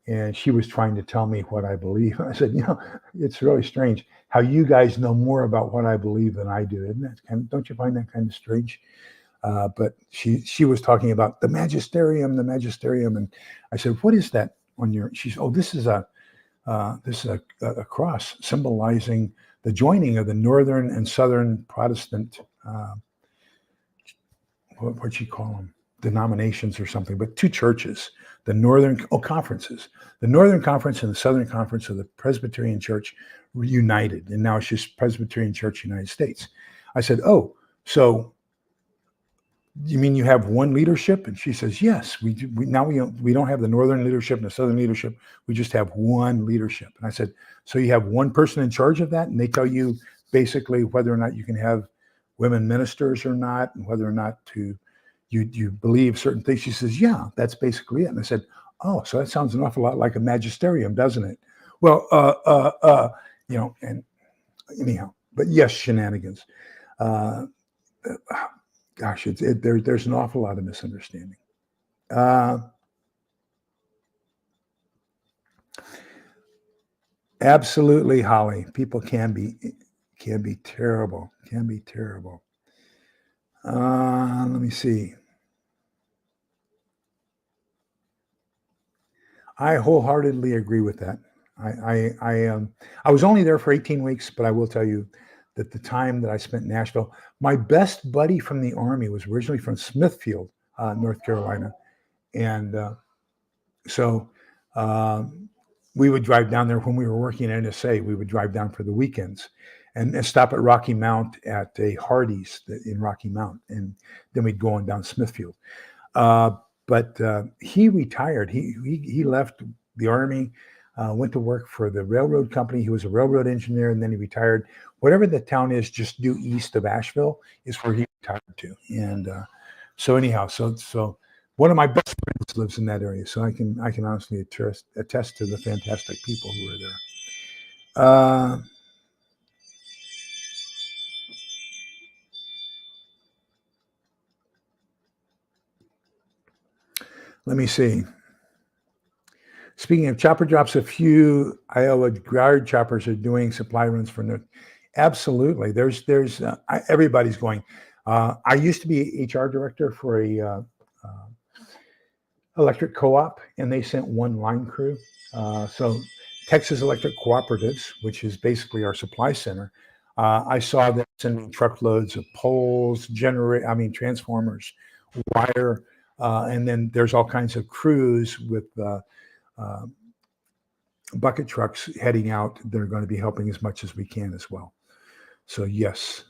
and she was trying to tell me what I believe. I said, it's really strange how you guys know more about what I believe than I do, isn't that don't you find that kind of strange? But she was talking about the magisterium, and I said, what is that on your? She's, oh, this is a cross symbolizing the joining of the northern and southern Protestant, what'd you call them? Denominations or something, but two churches, the conferences, the Northern Conference and the Southern Conference of the Presbyterian Church reunited, and now it's just Presbyterian Church United States. I said, oh, so you mean you have one leadership? And she says, yes, we don't have the Northern leadership and the Southern leadership. We just have one leadership. And I said, so you have one person in charge of that, and they tell you basically whether or not you can have women ministers or not, and whether or not you believe certain things. She says, yeah, that's basically it. And I said, oh, so that sounds an awful lot like a magisterium, doesn't it? Well, and anyhow, but yes, shenanigans. Gosh, there's an awful lot of misunderstanding. Absolutely, Holly. People can be terrible. Can be terrible. Let me see. I wholeheartedly agree with that. I was only there for 18 weeks, but I will tell you that the time that I spent in Nashville, my best buddy from the Army was originally from Smithfield, North Carolina. And so we would drive down there when we were working at NSA. We would drive down for the weekends and stop at Rocky Mount at a Hardee's in Rocky Mount. And then we'd go on down Smithfield. But he retired. He left the Army, went to work for the railroad company. He was a railroad engineer, and then he retired. Whatever the town is just due east of Asheville is where he retired to. And so anyhow, so one of my best friends lives in that area, so I can honestly attest to the fantastic people who are there. Let me see. Speaking of chopper drops, a few Iowa guard choppers are doing supply runs for North. Absolutely. There's everybody's going. I used to be HR director for a electric co-op, and they sent one line crew. So Texas Electric Cooperatives, which is basically our supply center, I saw them sending truckloads of poles, transformers, wire, and then there's all kinds of crews with bucket trucks heading out. They're going to be helping as much as we can as well. So yes,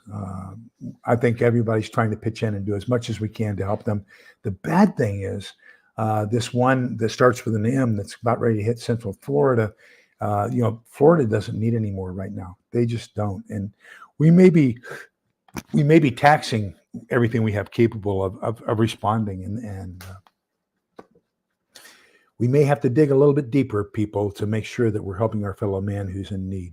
I think everybody's trying to pitch in and do as much as we can to help them. The bad thing is this one that starts with an M that's about ready to hit Central Florida. Florida doesn't need any more right now. They just don't. And we may be taxing everything we have capable of responding, and we may have to dig a little bit deeper, people, to make sure that we're helping our fellow man who's in need.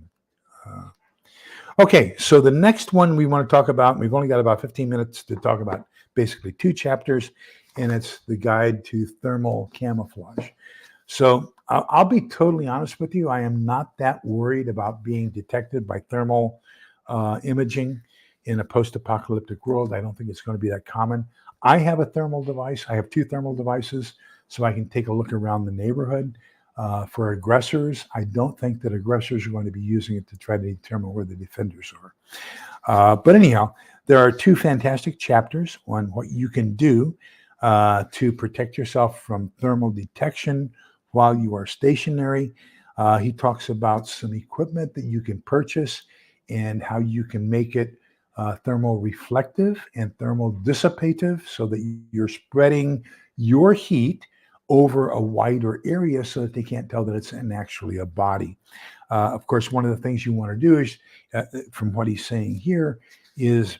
Okay, so the next one we want to talk about, we've only got about 15 minutes to talk about basically two chapters, and it's the guide to thermal camouflage. So I'll be totally honest with you. I am not that worried about being detected by thermal imaging in a post-apocalyptic world. I don't think it's going to be that common. I have a thermal device. I have two thermal devices, so I can take a look around the neighborhood. For aggressors, I don't think that aggressors are going to be using it to try to determine where the defenders are. But anyhow, there are two fantastic chapters on what you can do to protect yourself from thermal detection while you are stationary. He talks about some equipment that you can purchase and how you can make it thermal reflective and thermal dissipative so that you're spreading your heat over a wider area so that they can't tell that it's actually a body. Of course, one of the things you want to do is, from what he's saying here, is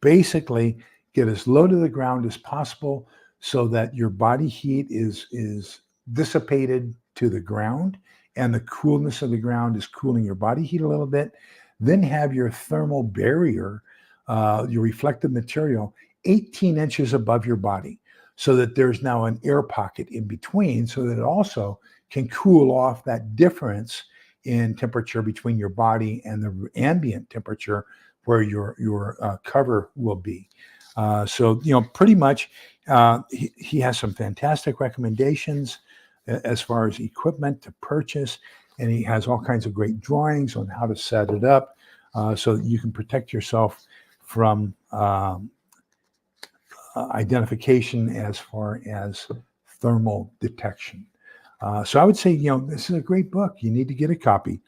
basically get as low to the ground as possible so that your body heat is dissipated to the ground and the coolness of the ground is cooling your body heat a little bit. Then have your thermal barrier, your reflective material, 18 inches above your body so that there's now an air pocket in between so that it also can cool off that difference in temperature between your body and the ambient temperature where your cover will be. So, pretty much he has some fantastic recommendations as far as equipment to purchase, and he has all kinds of great drawings on how to set it up so that you can protect yourself from identification as far as thermal detection. So I would say, this is a great book. You need to get a copy.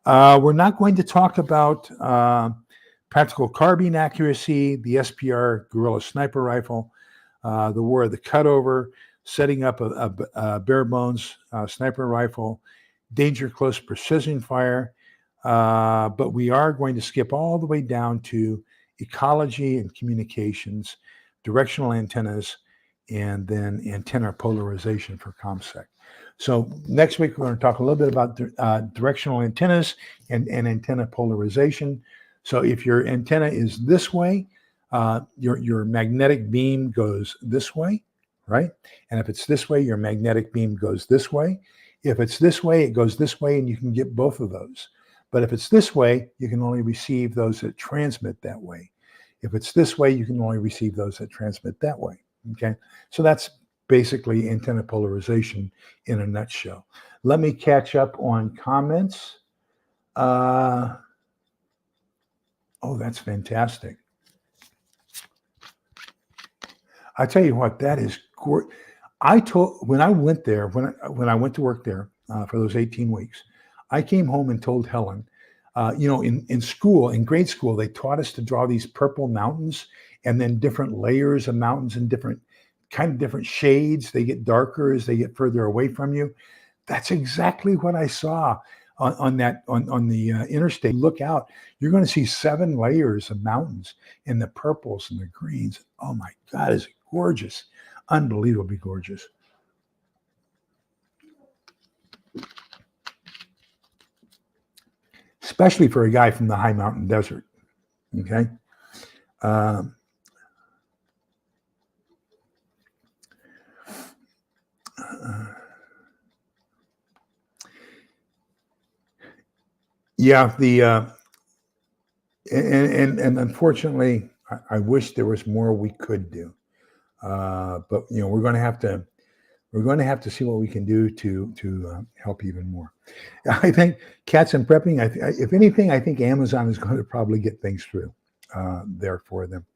We're not going to talk about practical carbine accuracy, the SPR Guerrilla Sniper Rifle, the War of the Cutover, setting up a bare bones sniper rifle, danger close precision fire. But we are going to skip all the way down to ecology and communications, directional antennas, and then antenna polarization for ComSec. So next week, we're going to talk a little bit about directional antennas and antenna polarization. So if your antenna is this way, your magnetic beam goes this way, right? And if it's this way, your magnetic beam goes this way. If it's this way, it goes this way, and you can get both of those. But if it's this way, you can only receive those that transmit that way. If it's this way, you can only receive those that transmit that way, okay? So that's basically antenna polarization in a nutshell. Let me catch up on comments. Oh, that's fantastic. I tell you what, that is gorgeous. When I went there, when I went to work there for those 18 weeks, I came home and told Helen, in school, in grade school, they taught us to draw these purple mountains and then different layers of mountains and different shades. They get darker as they get further away from you. That's exactly what I saw on the interstate. Look out, you're going to see 7 layers of mountains in the purples and the greens. Oh my God, is it gorgeous. Unbelievably gorgeous. Especially for a guy from the high mountain desert, okay? Yeah, and unfortunately, I wish there was more we could do, but we're going to have to see what we can do to help even more. I think cats and prepping. If anything, I think Amazon is going to probably get things through there for them.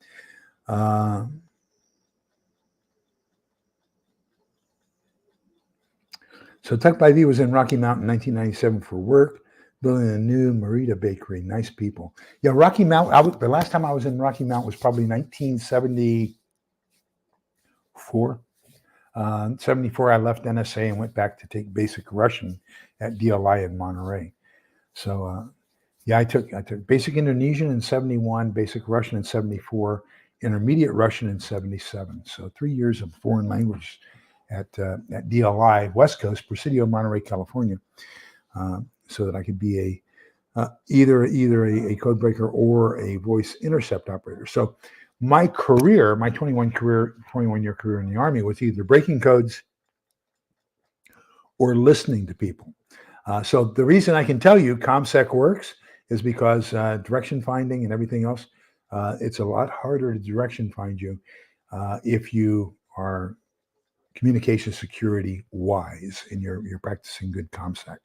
So Tuck by V was in Rocky Mount in 1997 for work, building a new Merida bakery. Nice people. Yeah, Rocky Mount. The last time I was in Rocky Mount was probably 1974. 74, I left NSA and went back to take basic Russian at DLI in Monterey. So, I took basic Indonesian in 71, basic Russian in 74, intermediate Russian in 77. So 3 years of foreign language at DLI, West Coast, Presidio, Monterey, California, so that I could be either a code breaker or a voice intercept operator. So my career, my 21-year career in the Army was either breaking codes or listening to people. So the reason I can tell you ComSec works is because direction finding and everything else, it's a lot harder to direction find you if you are communication security wise and you're practicing good ComSec.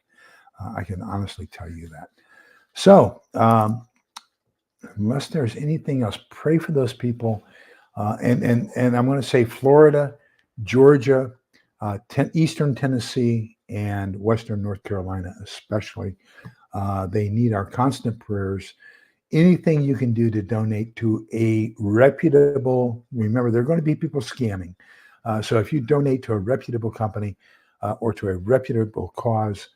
I can honestly tell you that. So unless there's anything else, pray for those people. And I'm going to say Florida, Georgia, Eastern Tennessee, and Western North Carolina especially. They need our constant prayers. Anything you can do to donate to a reputable, remember, there are going to be people scamming. So if you donate to a reputable company or to a reputable cause,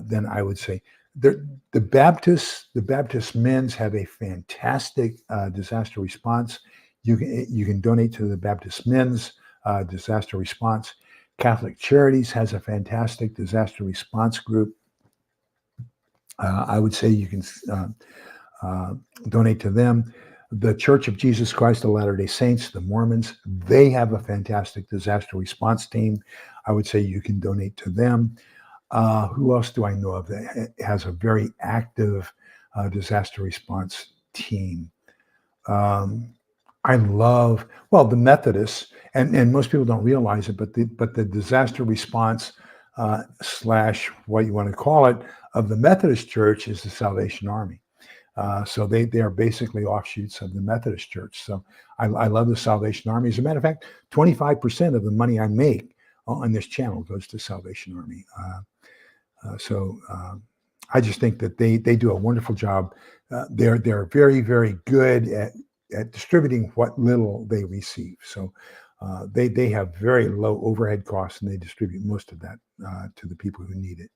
then I would say the Baptist men's have a fantastic disaster response. You can donate to the Baptist men's disaster response. Catholic Charities has a fantastic disaster response group. I would say you can donate to them. The Church of Jesus Christ of Latter-day Saints, the Mormons, they have a fantastic disaster response team. I would say you can donate to them. Who else do I know of that has a very active disaster response team? I love, well, the Methodists, and most people don't realize it, but the disaster response slash what you want to call it of the Methodist Church is the Salvation Army. So they are basically offshoots of the Methodist Church. So I love the Salvation Army. As a matter of fact, 25% of the money I make on this channel goes to Salvation Army. I just think that they do a wonderful job. They're very, very good at distributing what little they receive. So they have very low overhead costs, and they distribute most of that to the people who need it.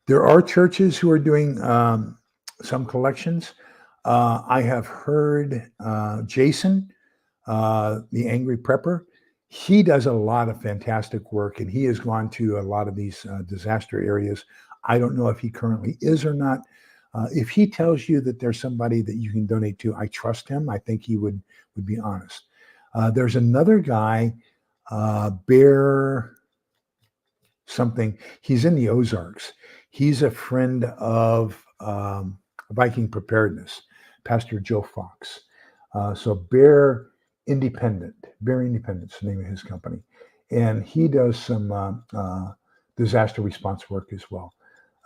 There are churches who are doing some collections. I have heard Jason, the Angry Prepper, he does a lot of fantastic work, and he has gone to a lot of these disaster areas. I don't know if he currently is or not. If he tells you that there's somebody that you can donate to, I trust him. I think he would be honest. There's another guy, Bear something. He's in the Ozarks. He's a friend of Viking Preparedness, Pastor Joe Fox. So Bear Independent's the name of his company. And he does some disaster response work as well.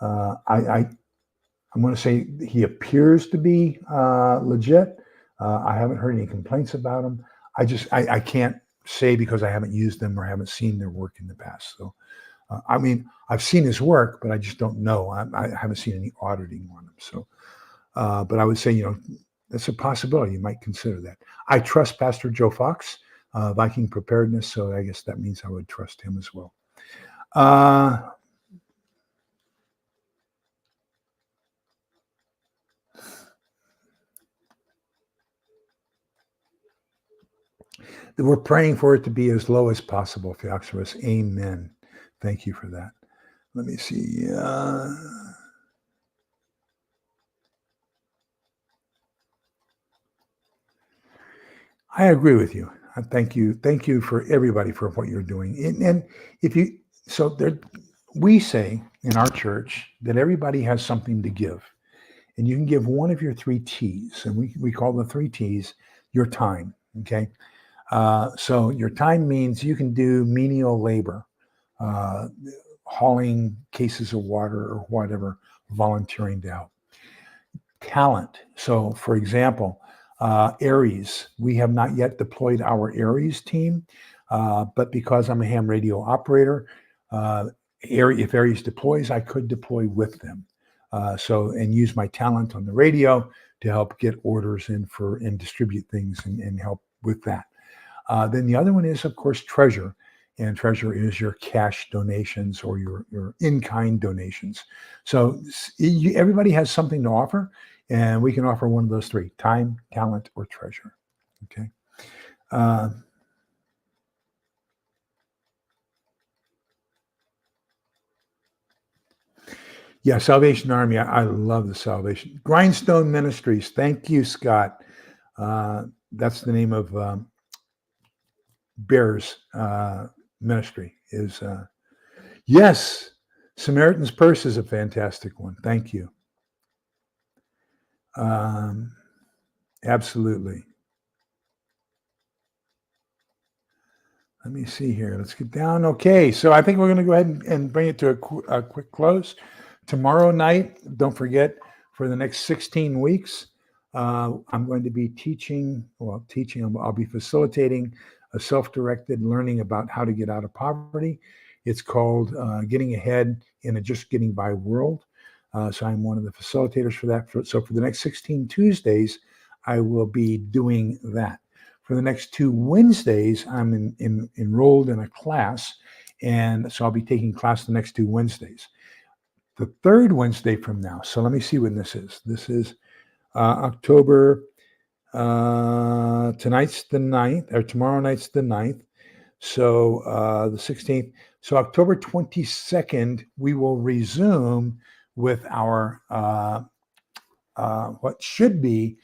I'm going to say he appears to be legit. I haven't heard any complaints about him. I can't say because I haven't used them or haven't seen their work in the past. So, I mean, I've seen his work, but I just don't know. I haven't seen any auditing on him. So, but I would say, that's a possibility. You might consider that. I trust Pastor Joe Fox, Viking Preparedness. So I guess that means I would trust him as well. We're praying for it to be as low as possible, Theoxorus. Amen. Thank you for that. Let me see. I agree with you. Thank you. Thank you for everybody for what you're doing. And if you, so there, we say in our church that everybody has something to give. And you can give one of your 3 T's. And we call the 3 T's your time. Okay. So your time means you can do menial labor, hauling cases of water or whatever, volunteering to help. Talent. So for example, Aries, we have not yet deployed our Aries team, but because I'm a ham radio operator, if Aries deploys, I could deploy with them. And use my talent on the radio to help get orders in and distribute things and help with that. Then the other one is, of course, treasure. And treasure is your cash donations or your in-kind donations. So everybody has something to offer, and we can offer one of those 3: time, talent, or treasure. Okay. Yeah, Salvation Army. I love the Salvation. Grindstone Ministries. Thank you, Scott. That's the name of Bear's ministry is. Yes, Samaritan's Purse is a fantastic one. Thank you. Absolutely. Let me see here. Let's get down. Okay, so I think we're going to go ahead and bring it to a quick close. tomorrow night, don't forget, for the next 16 weeks, I'm going to be I'll be facilitating a self-directed learning about how to get out of poverty. It's called Getting Ahead in a Just Getting By World. So I'm one of the facilitators for that. So for the next 16 Tuesdays, I will be doing that. For the next 2 Wednesdays, I'm enrolled in a class, and so I'll be taking class the next 2 Wednesdays. The third Wednesday from now, so let me see when this is. This is October, tonight's the 9th, or tomorrow night's the 9th. So the 16th. So October 22nd, we will resume with our, what should be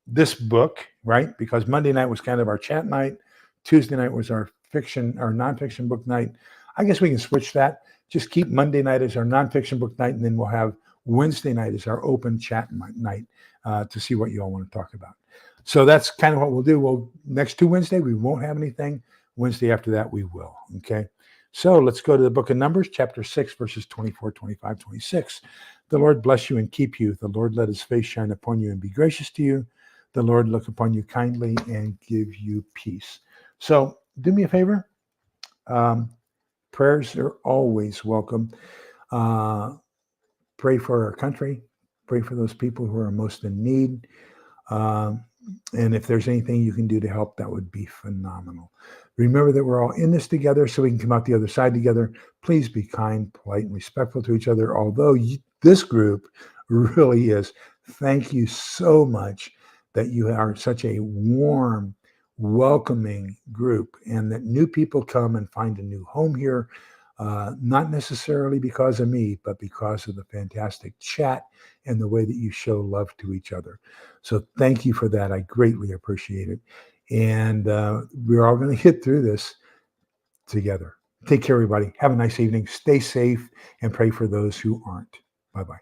this book, right? Because Monday night was kind of our chat night. Tuesday night was our nonfiction book night. I guess we can switch that. Just keep Monday night as our nonfiction book night, and then we'll have Wednesday night as our open chat night to see what you all want to talk about. So that's kind of what we'll do. Well, next 2 Wednesday, we won't have anything. Wednesday after that, we will. Okay. So let's go to the book of Numbers, chapter 6, verses 24, 25, 26. The Lord bless you and keep you. The Lord let his face shine upon you and be gracious to you. The Lord look upon you kindly and give you peace. So do me a favor. Prayers are always welcome. Pray for our country. Pray for those people who are most in need. And if there's anything you can do to help, that would be phenomenal. Remember that we're all in this together so we can come out the other side together. Please be kind, polite, and respectful to each other, although this group really is. Thank you so much that you are such a warm, welcoming group, and that new people come and find a new home here, not necessarily because of me, but because of the fantastic chat and the way that you show love to each other. So thank you for that. I greatly appreciate it. And we're all going to get through this together. Take care, everybody. Have a nice evening. Stay safe and pray for those who aren't. Bye-bye.